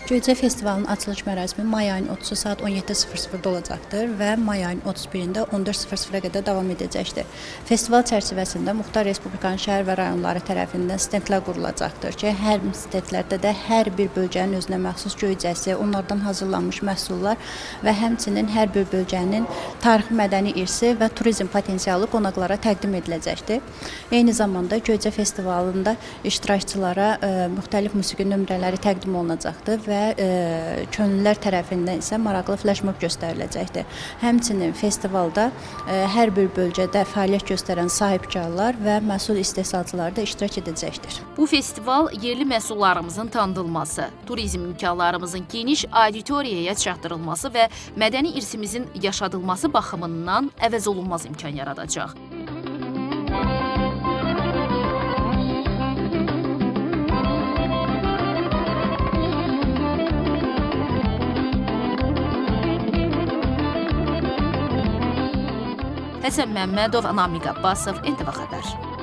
Göyçə Festivalının açılış mərasimi may ayının 30-u saat 17:00-da olacaqdır və may ayının 31-də 14:00-a qədər davam edəcəkdir. Festival çərçivəsində Muxtar Respublikanın şəhər və rayonları tərəfindən stendlər qurulacaqdır ki, hər stendlərdə də hər bir bölgənin özünə məxsus göyçəsi, onlardan hazırlanmış məhsullar və həmçinin hər bir bölgənin tarixi mədəni irsi və turizm potensialı qonaqlara təqdim ediləcəkdir. Eyni zamanda Göyçə Festivalında iştirakçılara müxtəlif musiqi nömrələri təqdim olunacaqdır və könüllülər tərəfindən isə maraqlı flash-mob göstəriləcəkdir. Həmçinin festivalda hər bir bölgədə fəaliyyət göstərən sahibkarlar və məhsul istehsalçıları da iştirak edəcəkdir. Bu festival yerli məhsullarımızın tanıdılması, turizm imkanlarımızın geniş auditoriyaya çatdırılması və mədəni irsimizin yaşadılması baxımından əvəz olunmaz imkan yaradacaq. Həsən Məmmədov, Namiq Abbasov, NTV Xəbər.